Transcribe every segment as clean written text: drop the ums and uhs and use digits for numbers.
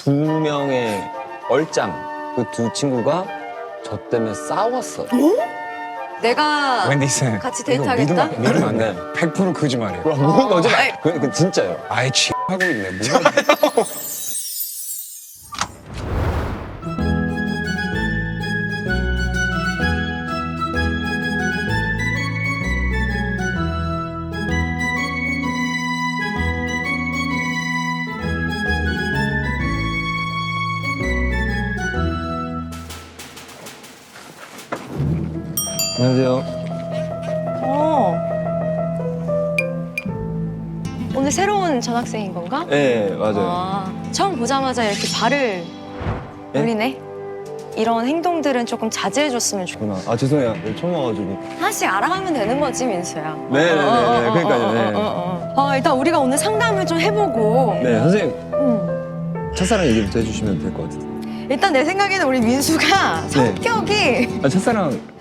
두 명의 얼짱 그 두 친구가 저 때문에 싸웠어요. 내가 웬디 쌤. 같이 이거 데이트하겠다? 믿으면 안 돼. 네. 100% 거짓말이에요. 뭐 거짓말? 그 진짜요. 아예 하고 있네. 뭐가 안녕하세요. 오늘 새로운 전학생인 건가? 네 맞아요. 처음 보자마자 이렇게 발을 예? 올리네. 이런 행동들은 조금 자제해줬으면 좋겠어. 그렇구나. 아 죄송해요. 처음 와가지고. 하나씩 알아가면 되는 거지, 민수야. 네네네. 그러니까요. 네. 일단 우리가 오늘 상담을 좀 해보고. 네 선생님 첫사랑 얘기부터 해주시면 될 것 같아요. 일단 내 생각에는 우리 민수가 성격이 아 첫사랑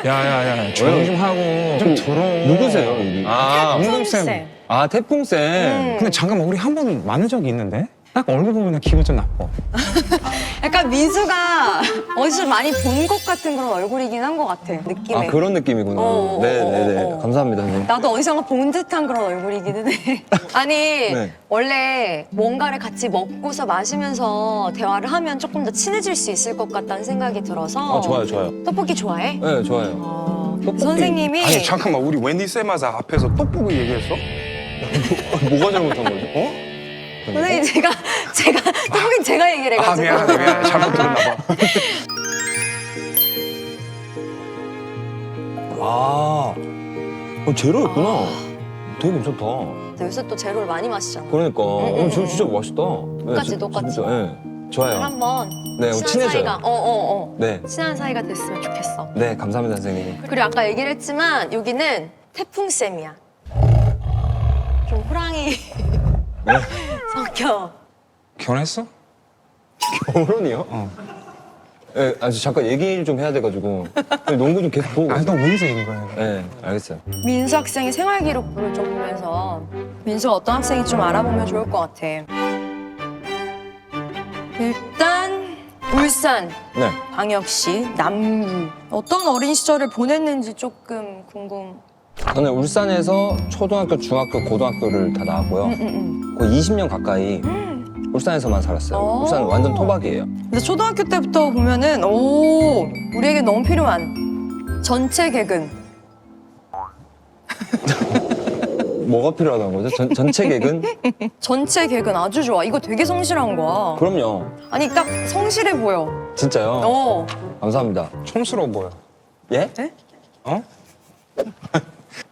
야야야 조용 좀 하고 좀 들어. 누구세요 여기? 아 태풍 운동쌤. 쌤. 아 태풍 쌤. 근데 잠깐만 우리 한 번 만난 적이 있는데? 딱 얼굴 보면 나 기분 좀 나빠. 약간 민수가 어디서 많이 본 것 같은 그런 얼굴이긴 한 것 같아, 느낌에. 아 그런 느낌이구나. 네네네. 감사합니다 선생님. 나도 어디선가 본 듯한 그런 얼굴이기는 해. 아니, 네. 원래 뭔가를 같이 먹고서 마시면서 대화를 하면 조금 더 친해질 수 있을 것 같다는 생각이 들어서. 좋아요 좋아요. 떡볶이 좋아해? 네 좋아요. 떡볶이. 선생님이 아니 잠깐만 우리 웬디 쌤마자 앞에서 떡볶이 얘기했어? 뭐가 잘못한 거죠? 어? 선생님 제가 떡볶이 제가 얘기를 아 해가지고. 미안해 잘못 들었나 봐. 제로였구나. 되게 괜찮다. 요새 또 제로를 많이 마시잖아. 그러니까. 저 진짜 맛있다. 똑같이, 네, 똑같이. 진짜, 네. 좋아요. 한번 네, 친한 친해져요. 사이가 네. 친한 사이가 됐으면 좋겠어. 네, 감사합니다, 선생님. 그리고 아까 얘기를 했지만 여기는 태풍쌤이야. 좀 호랑이 네? 성격. 결혼했어? 결혼이요? 네, 잠깐 얘기를 좀 해야 돼가지고. 농구 좀 계속 보고. 아니 너 어디서 얘기한 거야? 네, 알겠어요. 민수 학생의 생활 기록부를 좀 보면서 민수가 어떤 학생인지 좀 알아보면 좋을 것 같아. 일단 울산 네. 광역시 남구 어떤 어린 시절을 보냈는지 조금 궁금. 저는 울산에서 초등학교, 중학교, 고등학교를 다 나왔고요. 거의 20년 가까이 울산에서만 살았어요. 오. 울산은 완전 토박이에요. 근데 초등학교 때부터 보면은 우리에게 너무 필요한 전체 개근. 뭐가 필요하다는 거죠? 전체 개근? 전체 개근 아주 좋아. 이거 되게 성실한 거야. 그럼요. 아니 딱 성실해 보여. 진짜요? 감사합니다. 촌스러워 보여. 예? 네? 어?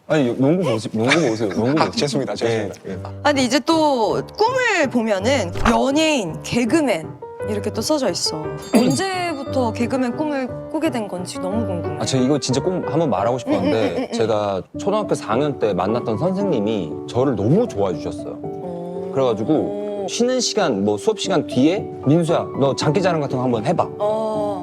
아니, 농구 보세요. 농구 아 보세요. 죄송합니다. 죄송합니다. 예. 아니 이제 또 꿈을 보면은 연예인, 개그맨 이렇게 또 써져 있어. 언제부터 개그맨 꿈을 꾸게 된 건지 너무 궁금해. 아, 제가 이거 진짜 꼭 한번 말하고 싶었는데 제가 초등학교 4학년 때 만났던 선생님이 저를 너무 좋아해 주셨어요. 그래가지고 쉬는 시간, 뭐 수업 시간 뒤에 민수야, 너 장기자랑 같은 거 한번 해봐.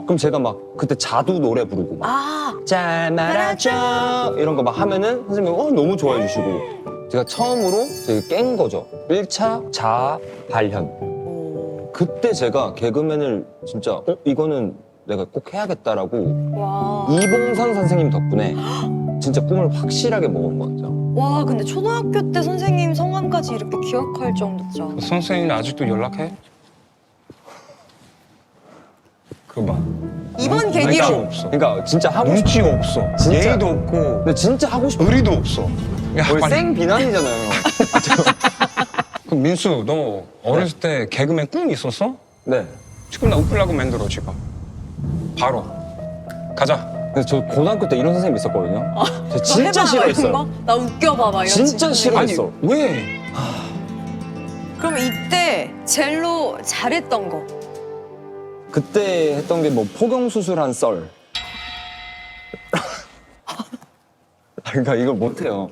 그럼 제가 막 그때 자두 노래 부르고 막 잘 말아줘 이런 거 막 하면은 선생님이 너무 좋아해 주시고 제가 처음으로 되게 깬 거죠. 1차 자아 발현. 그때 제가 개그맨을 진짜 이거는 내가 꼭 해야겠다라고 와. 이봉선 선생님 덕분에 진짜 꿈을 확실하게 먹은 것 같아요. 와 근데 초등학교 때 선생님 성함까지 이렇게 기억할 정도죠. 선생님 아직도 연락해? 그거 봐. 이번 눈치가 계기로 없어. 그러니까 진짜 하고 싶 눈치가 없어. 진짜. 예의도 없고 근데 진짜 하고 싶어. 의리도 없어. 야, 거의 빨리. 생 비난이잖아요. 그럼 민수 너 어렸을 때 개그맨 꿈 있었어? 네. 지금 나 웃기려고 만들어 지금. 바로 가자. 그래서 저 고등학교 때 이런 선생님 있었거든요. 저 진짜 해봐, 이런 싫어했어요. 거? 나 웃겨봐 막 이런 진짜 식으로. 아니 싫어했어. 왜? 그럼 이때 젤로 잘했던 거. 그때 했던 게 뭐 포경 수술한 썰. 그러니까 이걸 못해요.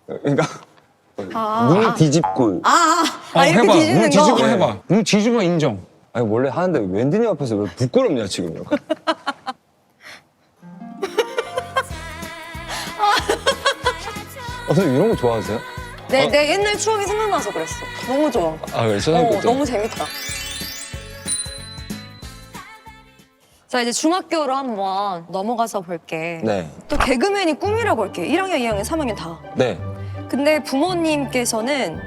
그러니까 눈 뒤집고. 이렇게 해봐. 뒤집는 눈 거. 뒤집어 해봐. 눈 뒤집어 인정. 아니 원래 하는데 웬디님 앞에서 왜 부끄럽냐 지금. 선생님 이런 거 좋아하세요? 내 옛날 추억이 생각나서 그랬어. 너무 좋아. 아 그래 초등학교 때. 너무 재밌다. 자, 이제 중학교로 한번 넘어가서 볼게. 네. 또 개그맨이 꿈이라고 할게. 1학년, 2학년, 3학년 다. 네. 근데 부모님께서는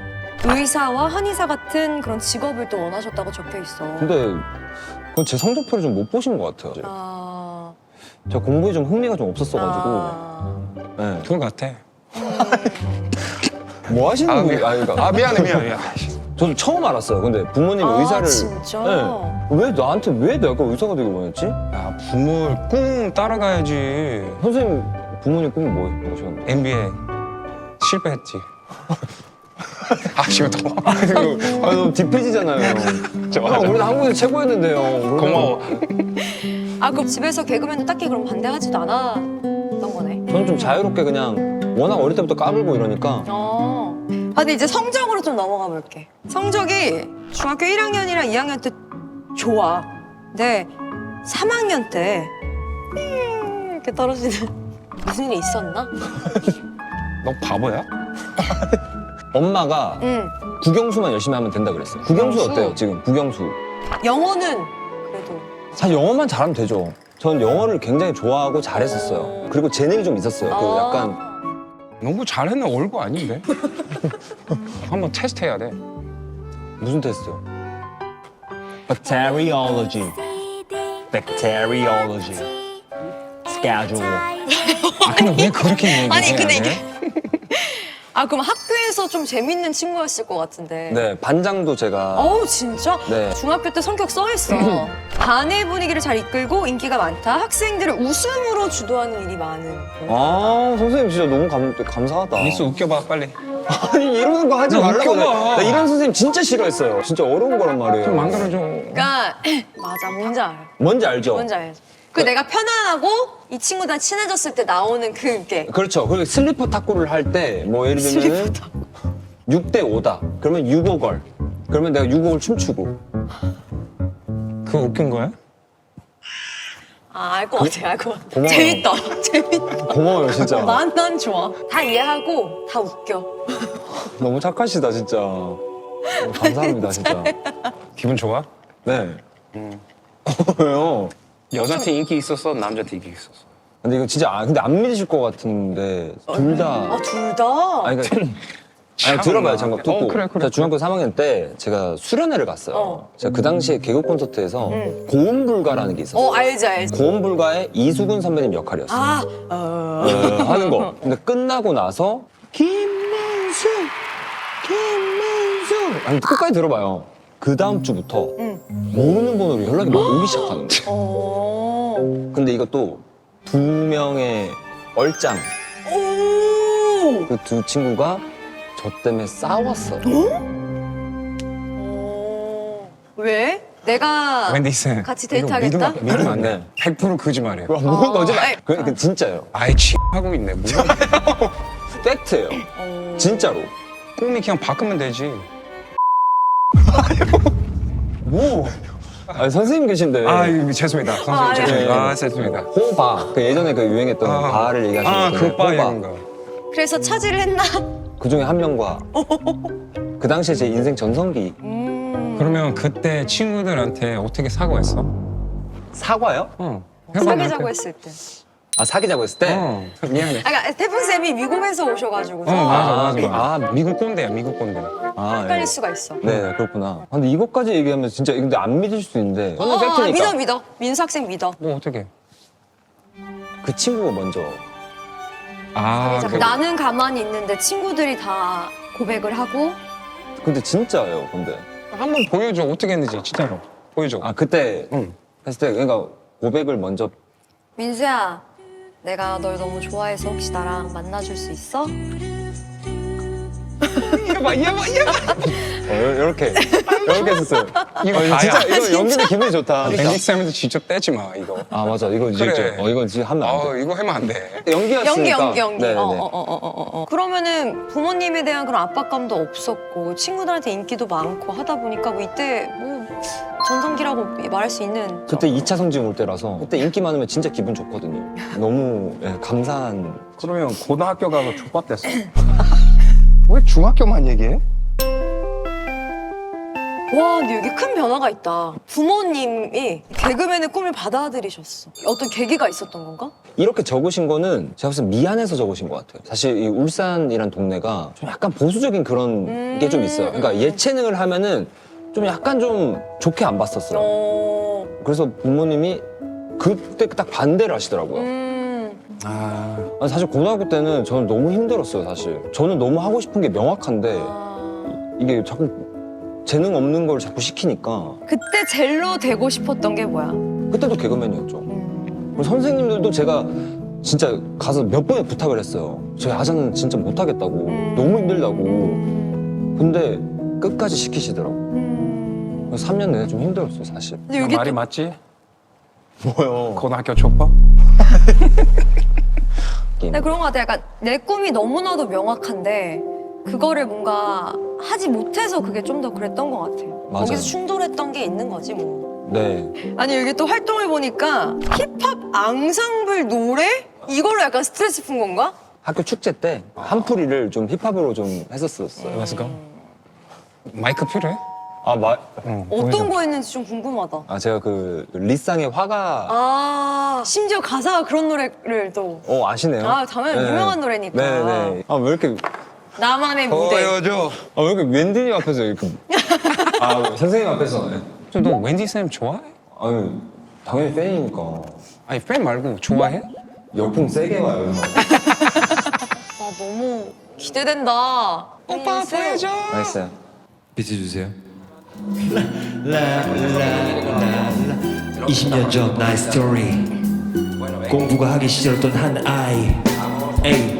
의사와 한의사 같은 그런 직업을 또 원하셨다고 적혀 있어. 근데 그건 제 성적표를 좀 못 보신 것 같아요. 아... 제가 공부에 좀 흥미가 좀 없었어가지고. 아... 네. 그거 같아. 뭐 하시는 아, 거예요? 그러니까 미안해. 저도 처음 알았어요. 근데 부모님이 아, 의사를. 진짜? 네. 왜 나한테 왜 내가 의사가 되길 원했지? 야, 부모 꿈 따라가야지. 선생님 부모님 꿈이 뭐셨는데? MBA 실패했지. 아쉬워도. 아, 너무 딥해지잖아요. 형, 우리는 한국에서 최고였는데요. 고마워. 아, 그럼 집에서 개그맨도 딱히 그럼 반대하지도 않았던 거네. 저는 좀 자유롭게 그냥 워낙 어릴 때부터 까불고 이러니까 아, 근데 이제 성적으로 좀 넘어가 볼게. 성적이 중학교 1학년이랑 2학년 때 좋아. 근데 3학년 때 이렇게 떨어지는 무슨 일이 있었나? 너 바보야? 엄마가 응. 국영수만 열심히 하면 된다 그랬어요. 국영수 국영수? 어때요 지금? 국영수. 영어는 그래도 사실 영어만 잘하면 되죠. 전 영어를 굉장히 좋아하고 잘했었어요. 그리고 재능이 좀 있었어요. 그 약간 너무 잘했나 얼굴 아닌데? 한번 테스트 해야 돼. 무슨 테스트요? Bacteriology. Schedule. 아 근데 왜 그렇게 얘기해? 아니, 근데 이게 아, 그럼 학교에서 좀 재밌는 친구였을 것 같은데. 네, 반장도 제가 어우, 진짜? 네. 중학교 때 성격 써있어. 반의 분위기를 잘 이끌고 인기가 많다. 학생들을 웃음으로 주도하는 일이 많은. 아, 선생님 진짜 너무 감사하다. 미스 웃겨봐 빨리. 아니, 이러는 거 하지 나 말라고. 웃겨봐. 나 이런 선생님 진짜 싫어했어요. 진짜 어려운 거란 말이에요. 좀 만들어줘. 그러니까 맞아, 뭔지 알아. 뭔지 알죠? 뭔지 알지. 그 내가 편안하고 이 친구랑 친해졌을 때 나오는 그게. 그렇죠. 그리고 슬리퍼 탁구를 할 때 뭐 예를 들면은 6대 5다. 그러면 6오걸. 그러면 내가 6오걸 춤추고. 그거 웃긴 거야? 아, 알 것 같아, 알 것 같아. 고마워요. 재밌다, 재밌다. 고마워요, 진짜. 난 좋아. 다 이해하고 다 웃겨. 너무 착하시다, 진짜. 감사합니다, 진짜. 기분 좋아? 네. 왜요? 여자한테 인기 있었어? 남자한테 인기 있었어? 근데 이거 진짜 근데 안 믿으실 것 같은데 둘 다. 아, 둘 다? 아니, 그러니까 아니, 들어봐요, 잠깐 듣고. 그래. 제가 중학교 3학년 때 제가 수련회를 갔어요. 제가 그 당시에 개그 콘서트에서 고음불가라는 게 있었어요. 알지, 알지. 고음불가의 이수근 선배님 역할이었어요. 아, 하는 거. 근데 끝나고 나서 김민수 아니 끝까지 들어봐요. 그 다음 주부터 모르는 번호로 연락이 막 오기 시작하는 거예요. 근데 이것도 2명의 얼짱 오! 그 두 친구가 저 때문에 싸웠어요. 왜? 내가 웬디스 같이 데이트하겠다? 믿으면 안 돼. 네. 100% 거짓말이에요. 뭔 거짓말? 아이, 그 진짜예요. 아이 하고 있네. 뭐가 팩트예요. 진짜로. 꿈이 그냥 바꾸면 되지. 뭐? 아니, 선생님 계신데. 죄송합니다. 선생님 아니야. 죄송합니다. 죄송합니다. 호바. 그 예전에 그 유행했던 바를 얘기하시는 그 바 호바. 이런 거. 그래서 차지를 했나? 그 중에 한 명과 그 당시에 제 인생 전성기. 그러면 그때 친구들한테 어떻게 사과했어? 사과요? 사귀자고 했을 때. 아, 사귀자고 했을 때? 미안해. 아, 그러니까 태풍쌤이 미국에서 오셔가지고서 맞아. 미국 꼰대야, 미국 꼰대. 아, 헷갈릴 수가 있어. 네, 그렇구나. 근데 이것까지 얘기하면 진짜 근데 안 믿을 수 있는데. 저는 팩트니까. 믿어. 민수 학생 믿어. 뭐 어떻게? 그 친구가 먼저. 나는 가만히 있는데 친구들이 다 고백을 하고. 근데 진짜예요, 근데. 한번 보여줘. 어떻게 했는지 진짜로. 보여줘. 아, 그때 응. 했을 때 그러니까 고백을 먼저. 민수야, 내가 널 너무 좋아해서 혹시 나랑 만나줄 수 있어? 이거 봐. 이렇게 했었어요. 이거 진짜 이거 연기도 기분이 좋다. 밴디스하면서 직접 떼지 마, 이거. 아, 맞아. 이거 그래. 진짜 이거 진짜 하면 안 돼. 이거 하면 안 돼. 연기였으니까. 연기. 네네네. 그러면은 부모님에 대한 그런 압박감도 없었고 친구들한테 인기도 많고 하다 보니까 뭐 이때 뭐 전성기라고 말할 수 있는. 그때 2차 성징 올 때라서 그때 인기 많으면 진짜 기분 좋거든요. 너무 감사한. 그러면 고등학교 가서 족밥됐어. 왜 중학교만 얘기해? 와, 근데 여기 큰 변화가 있다. 부모님이 개그맨의 꿈을 받아들이셨어. 어떤 계기가 있었던 건가? 이렇게 적으신 거는 제가 봤을 때 미안해서 적으신 것 같아요. 사실 이 울산이란 동네가 좀 약간 보수적인 그런 게 좀 있어요. 그러니까 예체능을 하면은 좀 약간 좀 좋게 안 봤었어요. 그래서 부모님이 그때 딱 반대를 하시더라고요. 아니, 사실 고등학교 때는 저는 너무 힘들었어요, 사실. 저는 너무 하고 싶은 게 명확한데 이게 자꾸 재능 없는 걸 자꾸 시키니까 그때 젤로 되고 싶었던 게 뭐야? 그때도 개그맨이었죠. 그리고 선생님들도 제가 진짜 가서 몇 번에 부탁을 했어요. 저희 아자는 진짜 못하겠다고. 너무 힘들다고. 근데 끝까지 시키시더라고. 그래서 3년 내내 좀 힘들었어요, 사실. 근데 여기 말이 또 맞지? 뭐요? 고등학교 족밥? 근데 그런 것 같아. 약간 내 꿈이 너무나도 명확한데 그거를 뭔가 하지 못해서 그게 좀 더 그랬던 것 같아요. 맞아요. 거기서 충돌했던 게 있는 거지 뭐. 네. 아니 여기 또 활동을 보니까 힙합 앙상블 노래? 이걸로 약간 스트레스 푼 건가? 학교 축제 때 한풀이를 좀 힙합으로 좀 했었어요. Let's go. 마이크 필요해? 아, 어떤 거 했는지 좀 궁금하다. 아, 제가 그 리쌍의 화가 아 심지어 가사가 그런 노래를 또 아시네요? 아, 당연히 유명한 노래니까. 네네. 아, 왜 이렇게 나만의 무대. 보여줘. 아, 왜 이렇게 웬디님 앞에서 이렇게 아, 선생님 앞에서 너 웬디 쌤 좋아해? 아유, 당연히 팬이니까 아니 팬 말고 좋아해? 열풍 세게 와요. 아 너무 기대된다. 오빠 쌤. 보여줘. 알겠어요. 비트 주세요. 20년 전 나의 스토리. 공부가 하기 싫었던 한 아이. 에이.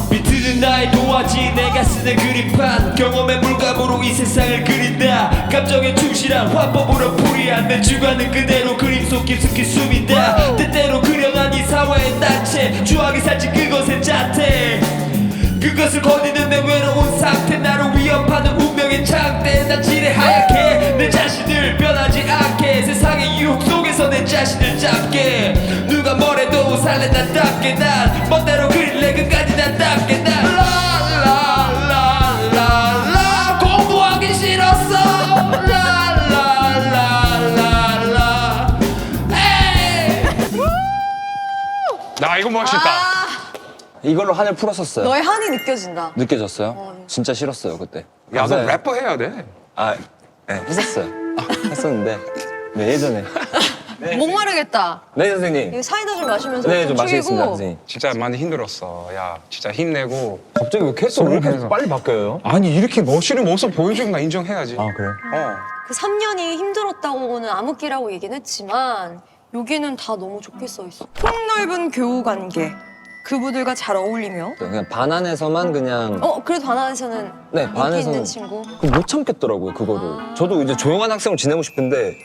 비트는 나의 도화지, 내가 쓰는 그림판. 경험의 물감으로 이 세상을 그린다. 감정에 충실한 화법으로 풀이한 내 주관은 그대로 그림 속 깊숙이 숨인다. 때때로 그려난 이 사회의 단체, 추억이 살찐 그것의 자태. 그것을 거니는 내 외로운 상태, 나를 위협하는 운명의 창대. 난 지레 하얗게 내 자신을 변하지 않게, 세상의 유혹 속에서 내 자신을 잡게. 누가 뭐래도 살래 난답게, 난 멋대로 그릴래 끝까지 난답게. 난 라라라라라 공부하기 싫었어. 라라라라라 에이. 나 이거 멋있다. 이걸로 한을 풀었었어요. 너의 한이 느껴진다. 느껴졌어요? 진짜 싫었어요, 그때. 야, 너 감사해요. 래퍼 해야 돼. 아, 네, 했었어요. 했었는데. 네, 예전에. 목마르겠다. 네, 선생님. 이거 사이다 좀 마시면서 네, 좀 좀 마시겠습니다, 죽이고. 선생님. 진짜 많이 힘들었어. 야, 진짜 힘내고. 갑자기 왜 캐릭터 왜 이렇게 소름해서. 빨리 바뀌어요? 아니 이렇게 멋있는 모습 보여주는 거 인정해야지. 아, 그래요? 그 3년이 힘들었다고는 암흑기라고 얘기는 했지만 여기는 다 너무 좋게 써 있어. 폭넓은 교우 관계. 그분들과 잘 어울리며. 그냥 반 안에서만 그냥. 그래도 반안에서는 네, 인기 반에서는. 있는 친구. 못 참겠더라고요, 그거를. 저도 이제 조용한 학생으로 지내고 싶은데,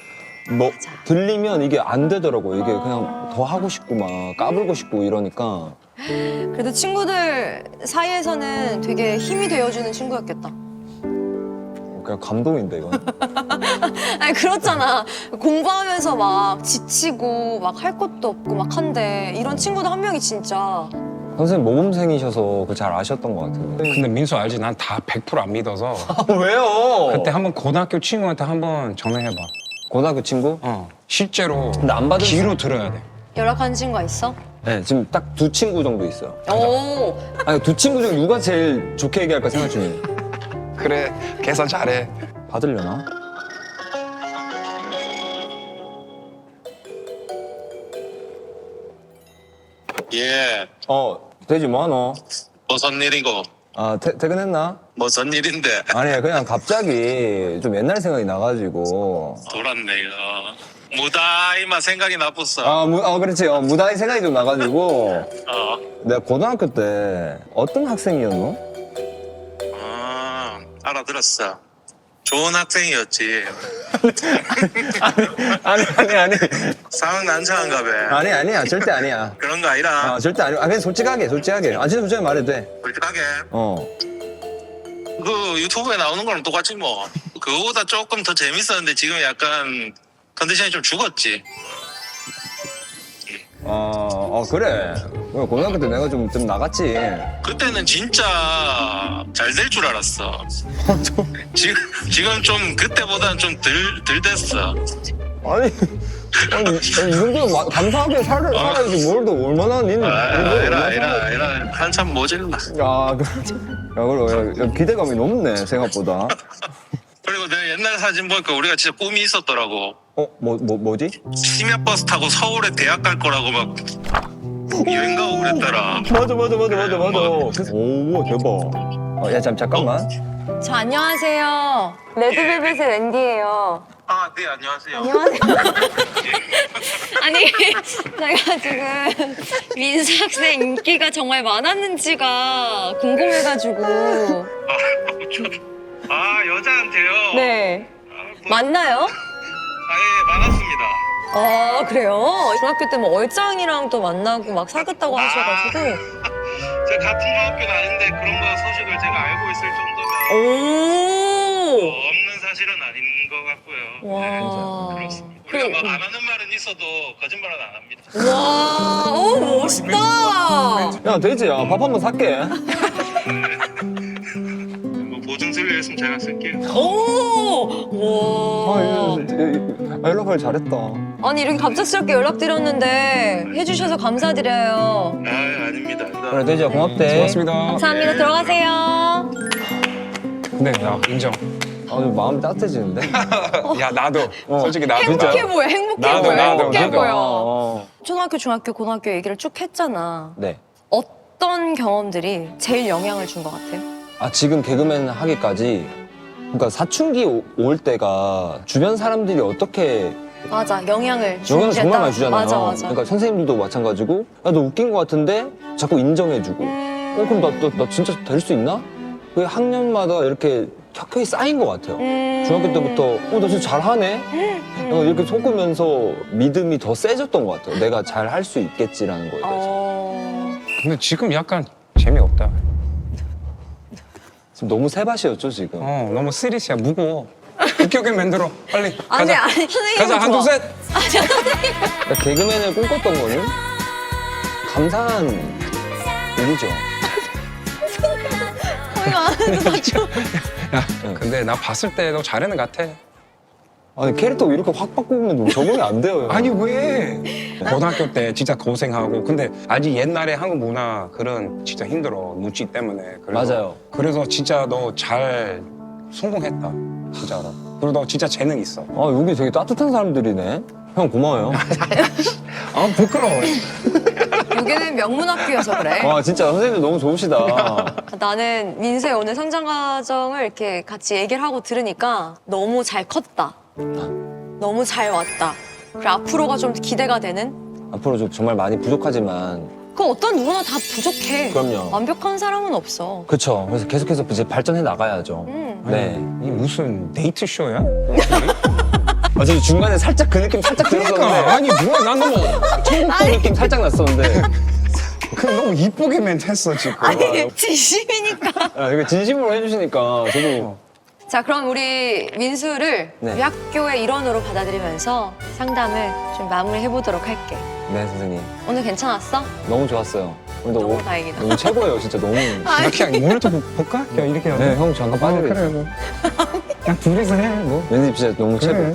뭐, 들리면 이게 안 되더라고요. 이게 그냥 더 하고 싶고, 막, 까불고 싶고 이러니까. 그래도 친구들 사이에서는 되게 힘이 되어주는 친구였겠다. 그냥 감동인데, 이건. 아니 그렇잖아. 공부하면서 막 지치고 막 할 것도 없고 막 한데 이런 친구도 한 명이 진짜. 선생님 모범생이셔서 그 잘 아셨던 것 같아요. 근데 민수 알지? 난 다 100%안 믿어서. 아, 왜요? 그때 한번 고등학교 친구한테 한번 전화해봐. 고등학교 친구? 실제로 근데 안 받을 귀로 들어야 돼. 연락하는 친구가 있어? 네, 지금 딱 두 친구 정도 있어요. 오. 아니, 두 친구 중에 누가 제일 좋게 얘기할까 생각 중이에요. 그래, 계산 잘해. 받으려나? 예, 돼지 뭐하노? 무슨 일이고? 아, 퇴근했나? 무슨 일인데? 아니, 그냥 갑자기 좀 옛날 생각이 나가지고. 돌았네, 이거. 무다이만 생각이 나빴어. 그렇지. 무다히 생각이 좀 나가지고. 어. 내가 고등학교 때 어떤 학생이었노? 알아들었어. 좋은 학생이었지. 아니. 상황 난처한가 봐. 아니야. 절대 아니야. 그런 거 아니라. 절대 아니야. 그냥 솔직하게. 진짜 솔직하게 말해도 돼. 솔직하게. 그 유튜브에 나오는 거랑 똑같지 뭐. 그거보다 조금 더 재밌었는데 지금 약간 컨디션이 좀 죽었지. 그래. 고등학교 때 내가 좀 나갔지. 그때는 진짜 잘 될 줄 알았어. 지금 좀 그때보다는 좀 덜 됐어. 아니 이 정도면 감사하게 살아야지 뭘 더 얼마나 니는. 에라 한참 모질라. 야, 그래. 기대감이 높네 생각보다. 그리고 내가 옛날 사진 보니까 우리가 진짜 꿈이 있었더라고. 뭐지? 심야버스 타고 서울에 대학 갈 거라고 막 여행 가고 그랬더라. 맞아. 오 대박. 야 잠깐만. 저 안녕하세요. 레드벨벳의 랜디예요. 아, 네, 안녕하세요. 안녕하세요. 아니, 제가 지금 민수 학생 인기가 정말 많았는지가 궁금해가지고. 아, 여자한테요? 네. 맞나요? 예, 많았습니다. 아, 그래요? 중학교 때 뭐 얼짱이랑 또 만나고 막 사귀었다고 하셔가지고. 제가 같은 중학교는 아닌데 그런 거 소식을 제가 알고 있을 정도면 오! 없는 사실은 아닌 것 같고요. 와. 그렇습니다. 우리가 막 안 하는 말은 있어도 거짓말은 안 합니다. 와, 오, 멋있다! 야 돼지야 밥 한 번 살게. 뭐 보증서를 했으면 제가 쓸게요. 오! 와. 연락을 잘했다. 아니, 이렇게 갑작스럽게 연락드렸는데 해주셔서 감사드려요. 아, 아닙니다. 그래 돼지야 고맙대. 고맙습니다. 감사합니다. 들어가세요. 근데 야 인정. 마음이 따뜻해지는데. 야 나도 솔직히 나도 행복해 보여, 행복해 나도, 보여, 나도, 행복해 나도. 보여. 초등학교, 중학교, 고등학교 얘기를 쭉 했잖아. 네. 어떤 경험들이 제일 영향을 준 것 같아? 지금 개그맨 하기까지 그러니까 사춘기 올 때가 주변 사람들이 어떻게 맞아, 영향을 영향을 정말 많이 주잖아요. 맞아. 그러니까 선생님들도 마찬가지고 야 너 웃긴 것 같은데 자꾸 인정해주고 그럼 나 진짜 될 수 있나? 그게 학년마다 이렇게 켜켜이 쌓인 것 같아요. 중학교 때부터 나 진짜 잘하네? 이렇게 속으면서 믿음이 더 세졌던 것 같아요. 내가 잘 할 수 있겠지라는 거에 대해서. 근데 지금 약간 재미없다. 지금 너무 세밭이었죠 지금. 너무 시리스야 무거워. 웃기게 만들어 빨리 아니, 가자. 아니, 선생님. 가자 한두 셋. 그러니까 개그맨을 꿈꿨던 거는 감사한 일이죠. 야 근데 나 봤을 때 너 잘하는 것 같아. 아니 캐릭터 이렇게 확 바꾸면 적응이 안 돼요. 아니 왜? 고등학교 때 진짜 고생하고 근데 아직 옛날에 한국 문화 그런 진짜 힘들어 눈치 때문에. 맞아요. 그래서 진짜 너 잘 성공했다 진짜로. 그리고 너 진짜 재능 있어. 여기 되게 따뜻한 사람들이네. 형 고마워요. 부끄러워. 여기는 명문학교여서 그래. 진짜 선생님들 너무 좋으시다. 나는 민수의 오늘 성장 과정을 이렇게 같이 얘기를 하고 들으니까 너무 잘 컸다. 너무 잘 왔다. 그리고 앞으로가 좀 기대가 되는? 앞으로 좀 정말 많이 부족하지만 그 어떤 누구나 다 부족해. 그럼요. 완벽한 사람은 없어. 그쵸. 그래서 계속해서 이제 발전해 나가야죠. 네. 이 무슨 데이트 쇼야? 저 중간에 살짝 그 느낌 살짝 들었었는데 그러니까 아니 뭐야 난 너무 천국도 느낌 살짝 났었는데 그 너무 이쁘게 멘트했어 지금. 아니, 진심이니까. 이거 진심으로 해주시니까 저도 자, 그럼 우리 민수를 네. 우리 학교의 일원으로 받아들이면서 상담을 좀 마무리해보도록 할게. 네 선생님 오늘 괜찮았어? 너무 좋았어요. 오늘도 너무 다행이다. 너무 최고예요 진짜 너무. 이렇게 오늘 좀 볼까? 야 이렇게 하자. 네 형 잠깐 빠지게. 그래 뭐. 그냥 둘이서 해 뭐. 왠지 진짜 너무 최고. 그래.